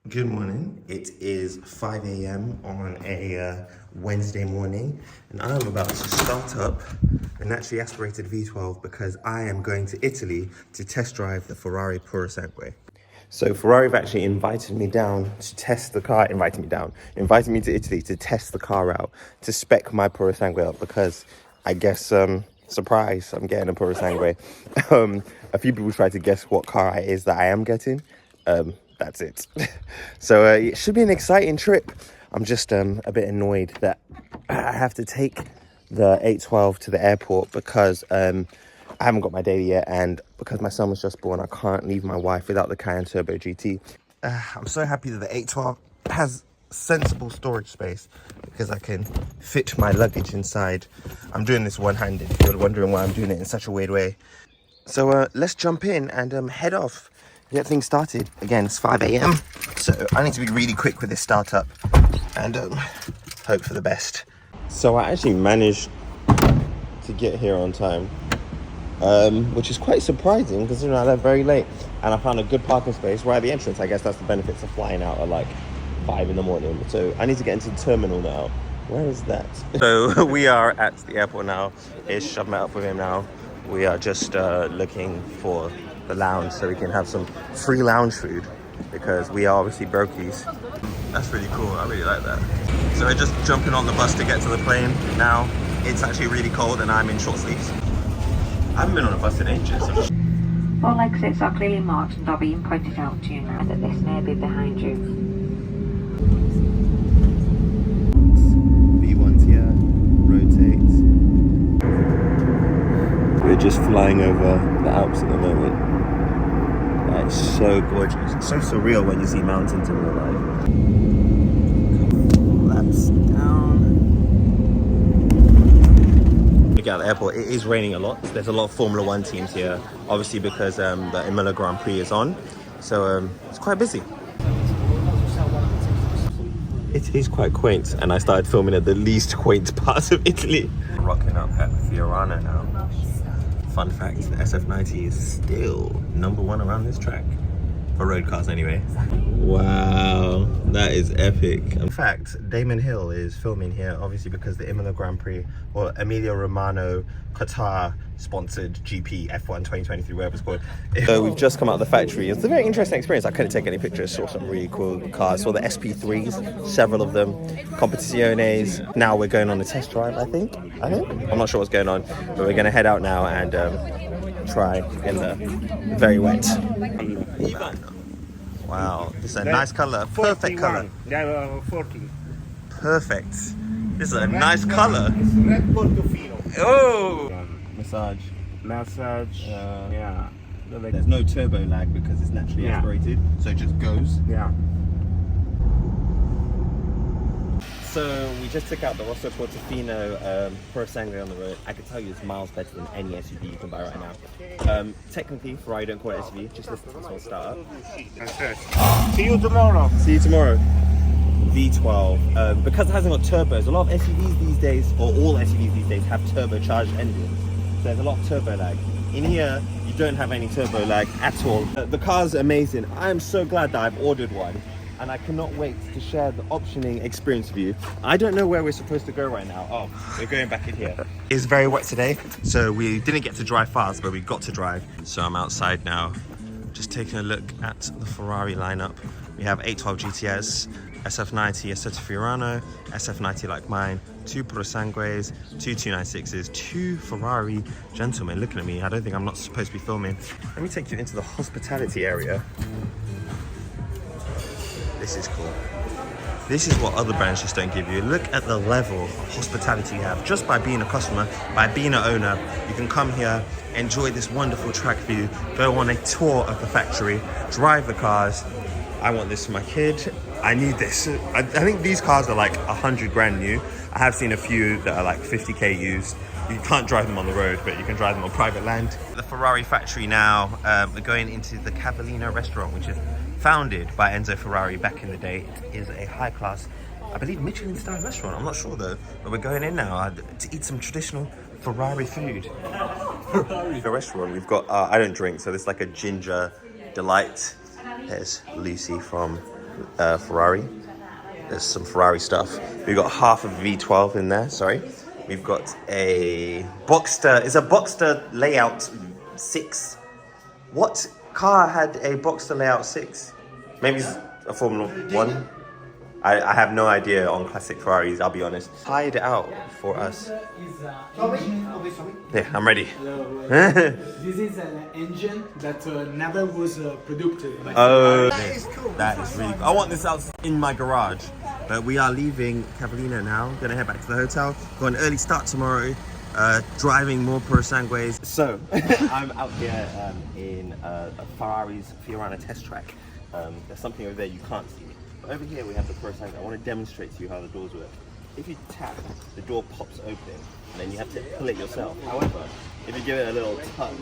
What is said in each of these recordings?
Good morning. It is 5 a.m. on a Wednesday morning, and I'm about to start up a naturally aspirated V12 because I am going to Italy to test drive the Ferrari PUROSANGUE. So Ferrari have actually invited me down to test the car, invited me to Italy to test the car out, to spec my PUROSANGUE up because I guess, surprise, I'm getting a PUROSANGUE. A few people tried to guess what car it is that I am getting. That's it. So it should be an exciting trip. I'm just a bit annoyed that I have to take the 812 to the airport because I haven't got my daily yet, and because my son was just born, I can't leave my wife without the Cayenne Turbo GT. I'm so happy that the 812 has sensible storage space because I can fit my luggage inside. I'm doing this one-handed, if you're wondering why I'm doing it in such a weird way. So let's jump in and head off. Get things started. Again, it's 5 a.m. so I need to be really quick with this startup and hope for the best. So I actually managed to get here on time, which is quite surprising because I left very late, and I found a good parking space right at the entrance. I guess that's the benefits of flying out at like 5 in the morning. So I need to get into the terminal now. Where is that? So we are at the airport now. I've met up with him now. We are just looking for the lounge so we can have some free lounge food because we are obviously brokies. That's really cool. I really like that. So we're just jumping on the bus to get to the plane now. It's actually really cold and I'm in short sleeves. I haven't been on a bus in ages. All exits are clearly marked and are being pointed out to you now that this may be behind you. V1's here, rotate. We're just flying over the Alps at the moment. That is so gorgeous. It's so surreal when you see mountains in real life. Laps down. Look at the airport. It is raining a lot. There's a lot of Formula One teams here, obviously because the Imola Grand Prix is on. So it's quite busy. It is quite quaint, and I started filming at the least quaint parts of Italy. Rocking up at Fiorano now. Fun fact, the SF90 is still #1 around this track. For road cars anyway. Wow, that is epic. In fact, Damon Hill is filming here, obviously because the Imola Grand Prix, or Emilia Romagna Qatar sponsored GP F1 2023, whatever it's called. So we've just come out of the factory. It's a very interesting experience. I couldn't take any pictures, saw some really cool cars, saw the SP3s, several of them, Competiciones. Now we're going on a test drive, I think. I'm not sure what's going on, but we're gonna head out now and try in the very wet. Wow, this is a nice color, perfect color. 40. Perfect. This is a nice color. Red Portofino. Oh! Massage. Yeah. There's no turbo lag because it's naturally aspirated, so it just goes. Yeah. So we just took out the Rosso Portofino PUROSANGUE on the road. I can tell you it's miles better than any SUV you can buy right now. Technically, Ferrari don't call it SUV, just listen to this one start up. See you tomorrow. See you tomorrow. V12. Because it hasn't got turbos, a lot of SUVs these days, or all SUVs these days, have turbocharged engines. So there's a lot of turbo lag. In here, you don't have any turbo lag at all. The car's amazing. I am so glad that I've ordered one, and I cannot wait to share the optioning experience with you. I don't know where we're supposed to go right now. Oh, we're going back in here. It's very wet today, so we didn't get to drive fast, but we got to drive. So I'm outside now, just taking a look at the Ferrari lineup. We have 812 GTS, SF90 Assetto Fiorano, SF90 like mine, 2 PUROSANGUEs, 2 296s, 2 Ferrari gentlemen. Looking at me, I don't think I'm not supposed to be filming. Let me take you into the hospitality area. This is cool. This is what other brands just don't give you. Look at the level of hospitality you have. Just by being a customer, by being an owner, you can come here, enjoy this wonderful track view, go on a tour of the factory, drive the cars. I want this for my kid. I need this. I think these cars are like 100 grand new. I have seen a few that are like 50k used. You can't drive them on the road, but you can drive them on private land. The Ferrari factory now. We're going into the Cavallino restaurant, which is founded by Enzo Ferrari back in the day. It is a high-class, I believe, Michelin-style restaurant. I'm not sure though, but we're going in now to eat some traditional Ferrari food. The restaurant, we've got, I don't drink, so there's like a ginger delight. There's Lucy from Ferrari. There's some Ferrari stuff. We've got half of V12 in there, sorry. We've got a Boxster, it's a Boxster layout 6. What car had a Boxster layout 6? Maybe it's a Formula 1? I have no idea on classic Ferraris, I'll be honest. Hide it out for us. Yeah, I'm ready. This is an engine that never was produced. Oh, that is really cool. I want this out in my garage. But we are leaving Cavallino now. Gonna head back to the hotel. Got an early start tomorrow. Driving more Purosangues. So, I'm out here in a Ferrari's Fiorano test track. There's something over there you can't see. But over here we have the Purosangue. I want to demonstrate to you how the doors work. If you tap, the door pops open, and then you have to pull it yourself. However, if you give it a little tug,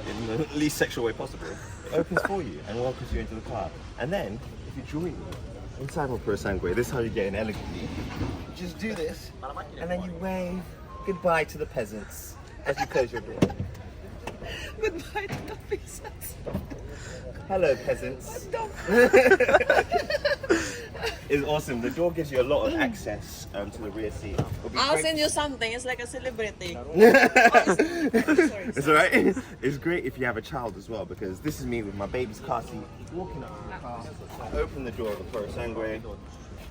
in the least sexual way possible, it opens for you and welcomes you into the car. And then, if you join me inside my Purosangue, this is how you get in elegantly. You just do this, and then you wave goodbye to the peasants as you close your door. Goodbye to the peasants. Hello, peasants. It's awesome. The door gives you a lot of access to the rear seat. I'll send you something. It's like a celebrity. It's alright. It's great if you have a child as well, because this is me with my baby's car seat, walking up to the car. I open the door of the Purosangue,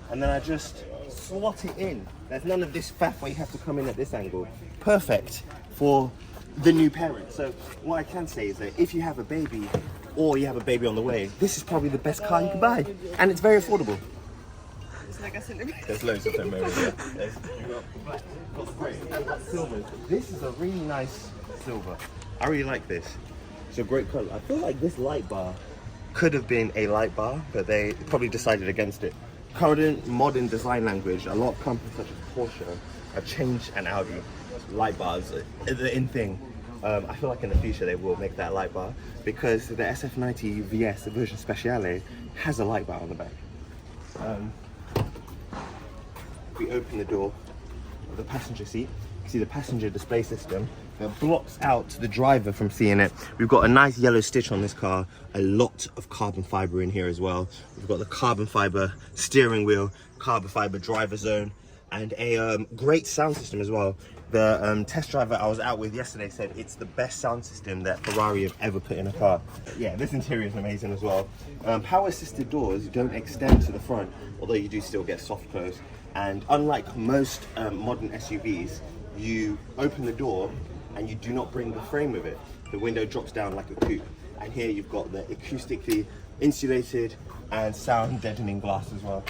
and then I just slot it in. There's none of this faff where you have to come in at this angle. Perfect for the new parent. So what I can say is that if you have a baby, or you have a baby on the way, this is probably the best car you can buy, and it's very affordable. It's like a celebrity. There's loads of them over there. You've got black, got grey, you've got silver. This is a really nice silver. I really like this. It's a great colour. I feel like this light bar could have been a light bar, but they probably decided against it. Current modern design language, a lot of companies such as Porsche have changed and Audi. Light bars are the in thing. I feel like in the future they will make that light bar, because the SF90 VS, the version Speciale, has a light bar on the back. We open the door of the passenger seat. You see the passenger display system that blocks out the driver from seeing it. We've got a nice yellow stitch on this car, a lot of carbon fiber in here as well. We've got the carbon fiber steering wheel, carbon fiber driver zone, and a great sound system as well. The test driver I was out with yesterday said it's the best sound system that Ferrari have ever put in a car. Yeah, this interior is amazing as well. Power assisted doors don't extend to the front, although you do still get soft close. And unlike most modern SUVs, you open the door and you do not bring the frame with it. The window drops down like a coupe. And here you've got the acoustically insulated and sound deadening glass as well.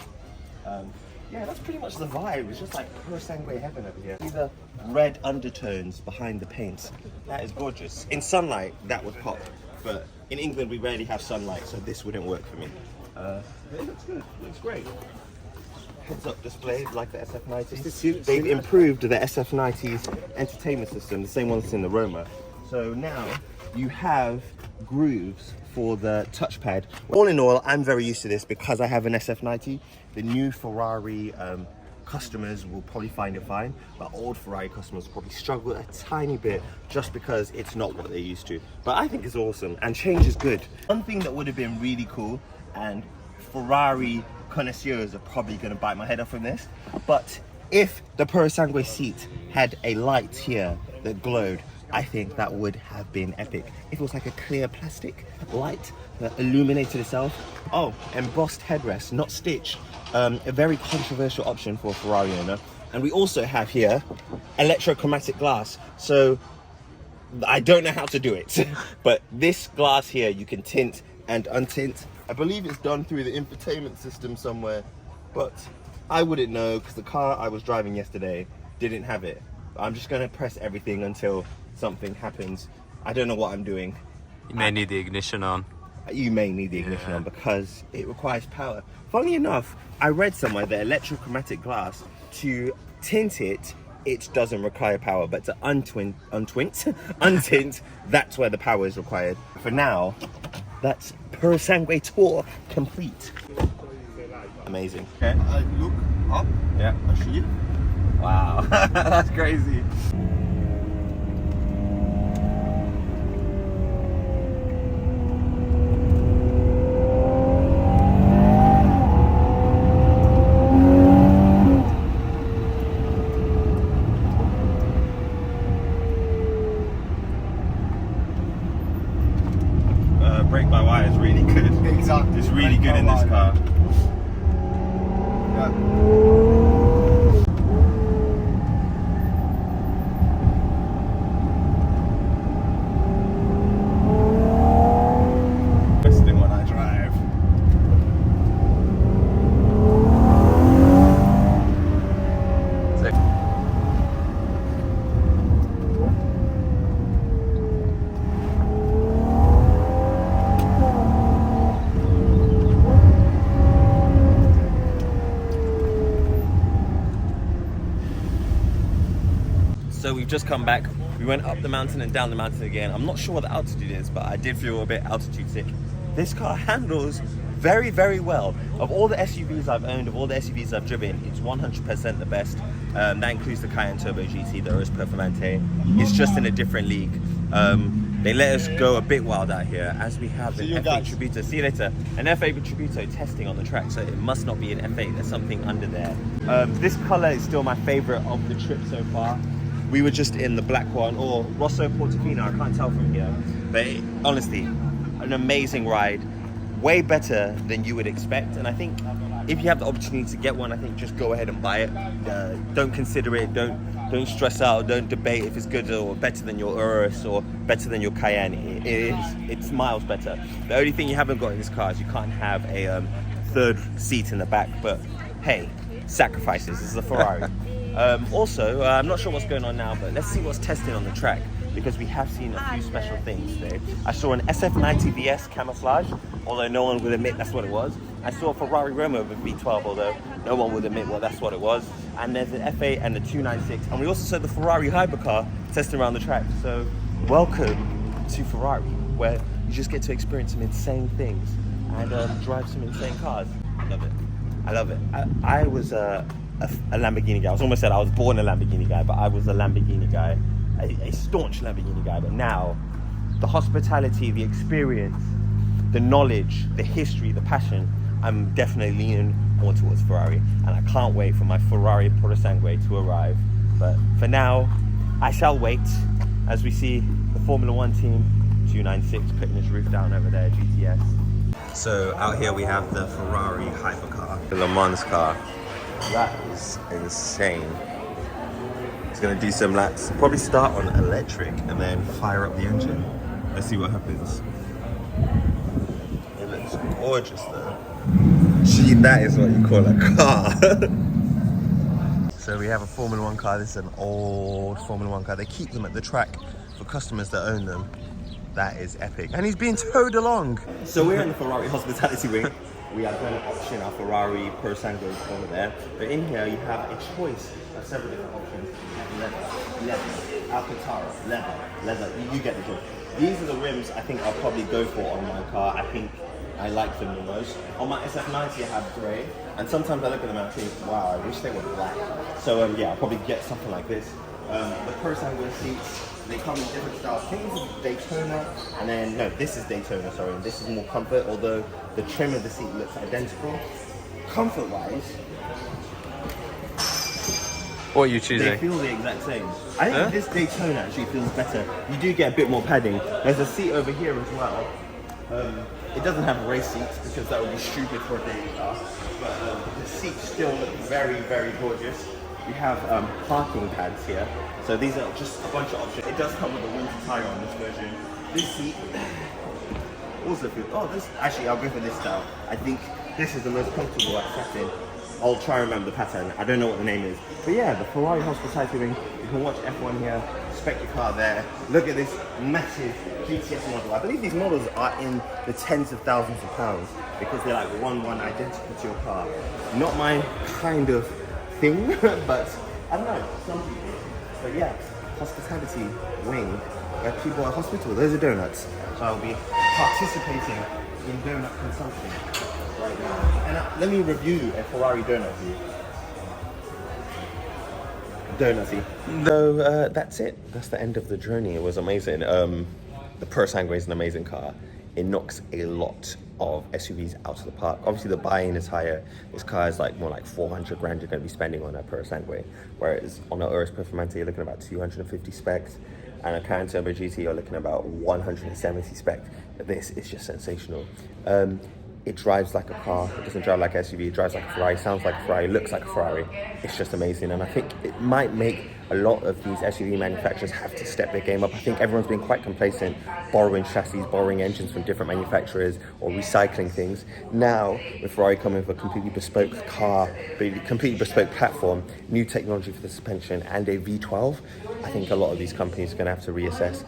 Yeah, that's pretty much the vibe. It's just like Purosangue heaven over here. See the red undertones behind the paint. That is gorgeous. In sunlight, that would pop. But in England, we rarely have sunlight, so this wouldn't work for me. It looks good. It looks great. Heads-up display like the SF90. They've improved the SF90's entertainment system, the same one that's in the Roma. So now you have grooves for the touchpad. All in all, I'm very used to this because I have an SF90. The new Ferrari customers will probably find it fine, but old Ferrari customers will probably struggle a tiny bit just because it's not what they're used to. But I think it's awesome, and change is good. One thing that would have been really cool, and Ferrari connoisseurs are probably going to bite my head off from this, but if the Purosangue seat had a light here that glowed, I think that would have been epic. If it was like a clear plastic light that illuminated itself. Oh, embossed headrest, not stitched. A very controversial option for a Ferrari owner. And we also have here electrochromatic glass. So I don't know how to do it, but this glass here you can tint and untint. I believe it's done through the infotainment system somewhere, but I wouldn't know because the car I was driving yesterday didn't have it. I'm just gonna press everything until something happens. I don't know what I'm doing. You may need the ignition on. You may need the ignition on because it requires power. Funnily enough, I read somewhere that electrochromatic glass, to tint it, it doesn't require power, but to untint, that's where the power is required. For now, that's Purosangue tour complete. Amazing. Okay, look up. Yeah, I see it. Wow, that's crazy. this car. Listening when I drive. So we've just come back. We went up the mountain and down the mountain again. I'm not sure what the altitude is, but I did feel a bit altitude sick. This car handles very, very well. Of all the SUVs I've owned, of all the SUVs I've driven, it's 100% the best. That includes the Cayenne Turbo GT, the Urus Performante. It's just in a different league. They let us go a bit wild out here, as we have an F8 Tributo. See you later. An F8 Tributo testing on the track, so it must not be an F8. There's something under there. This color is still my favorite of the trip so far. We were just in the black one, or Rosso Portofino, I can't tell from here. But honestly, an amazing ride. Way better than you would expect. And I think if you have the opportunity to get one, I think just go ahead and buy it. Don't consider it, don't stress out, don't debate if it's good or better than your Urus or better than your Cayenne. It's miles better. The only thing you haven't got in this car is you can't have a third seat in the back, but hey, sacrifices. This is a Ferrari. Also, I'm not sure what's going on now, but let's see what's testing on the track, because we have seen a few special things today. I saw an SF90 VS camouflage, although no one would admit that's what it was. I saw a Ferrari Roma with V12, although no one would admit, well, that's what it was. And there's an F8 and a 296. And we also saw the Ferrari hypercar testing around the track. So welcome to Ferrari, where you just get to experience some insane things and drive some insane cars. I love it. I love it. I was a Lamborghini guy. I was almost said I was born a Lamborghini guy, but I was a Lamborghini guy, a staunch Lamborghini guy. But now, the hospitality, the experience, the knowledge, the history, the passion, I'm definitely leaning more towards Ferrari, and I can't wait for my Ferrari PUROSANGUE to arrive. But for now, I shall wait as we see the Formula One team, 296, putting his roof down over there, GTS. So out here we have the Ferrari hypercar, the Le Mans car. That is insane. It's gonna do some laps, probably start on electric and then fire up the engine. Let's see what happens. It looks gorgeous though. Gee, that is what you call a car. So we have a Formula One car. This is an old Formula One car. They keep them at the track for customers that own them. That is epic. And he's being towed along. So we're in the Ferrari hospitality wing. We are going to option our Ferrari PUROSANGUE over there. But in here you have a choice of several different options. Leather, Alcantara, leather. You get the drift. These are the rims I think I'll probably go for on my car. I think I like them the most. On my SF90 I have grey, and sometimes I look at them and I think, wow, I wish they were black. So yeah, I'll probably get something like this. The PUROSANGUE seats, they come in different styles. I think this is Daytona, and then, no, this is Daytona, sorry, and this is more comfort, although the trim of the seat looks identical. Comfort-wise, What are you choosing? they feel the exact same. I think this Daytona actually feels better. You do get a bit more padding. There's a seat over here as well. It doesn't have race seats because that would be stupid for a daily car. But the seats still look very, very gorgeous. We have parking pads here. So these are just a bunch of options. It does come with a winter tire on this version. This seat also feels, this, actually I'll go for this style. I think this is the most comfortable I've sat in. I'll try and remember the pattern. I don't know what the name is. But yeah, the Ferrari hospitality wing. You can watch F1 here, spec your car there. Look at this massive GTS model. I believe these models are in the tens of thousands of pounds because they're like one identical to your car. Not my kind of thing, but I don't know, some people. But yeah, hospitality wing where people are hospitable. Those are donuts. So I'll be participating in donut consumption right now. And let me review a Ferrari donut for you. Donutty. So that's it. That's the end of the journey. It was amazing. The PUROSANGUE is an amazing car. It knocks a lot of SUVs out of the park. Obviously the buy-in is higher. This car is like more like 400 grand you're going to be spending on a PUROSANGUE, whereas on a Urus Performante you're looking at about 250 specs, and a Cayenne Turbo GT you're looking at about 170 specs. This is just sensational. It drives like a car. It doesn't drive like an SUV. It drives like a Ferrari, sounds like a Ferrari, looks like a Ferrari. It's just amazing. And I think it might make a lot of these SUV manufacturers have to step their game up. I think everyone's been quite complacent, borrowing chassis, borrowing engines from different manufacturers or recycling things. Now, with Ferrari coming with a completely bespoke car, completely bespoke platform, new technology for the suspension and a V12, I think a lot of these companies are going to have to reassess.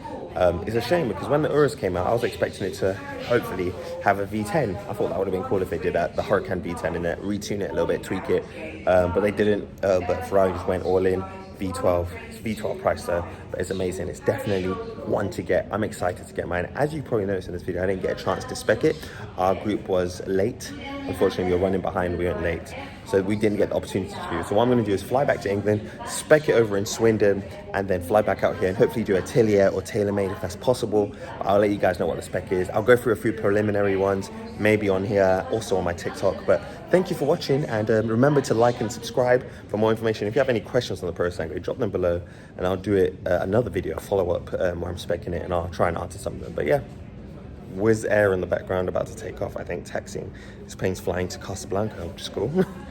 It's a shame because when the Urus came out, I was expecting it to hopefully have a V10. I thought that would have been cool if they did that, the Huracan V10 in it, retune it a little bit, tweak it, but they didn't. But Ferrari just went all in. V12, it's V12 price though, but it's amazing. It's definitely one to get. I'm excited to get mine. As you probably noticed in this video, I didn't get a chance to spec it. Our group was late. Unfortunately, we were running behind, we went late. So we didn't get the opportunity to do it. So what I'm gonna do is fly back to England, spec it over in Swindon, and then fly back out here and hopefully do a Atelier or tailor-made if that's possible. But I'll let you guys know what the spec is. I'll go through a few preliminary ones, maybe on here, also on my TikTok. But thank you for watching, and remember to like and subscribe for more information. If you have any questions on the PUROSANGUE, drop them below, and I'll do it another video, a follow-up where I'm speccing it, and I'll try and answer some of them. But yeah, Wizz Air in the background about to take off, I think, taxiing. This plane's flying to Casablanca, which is cool.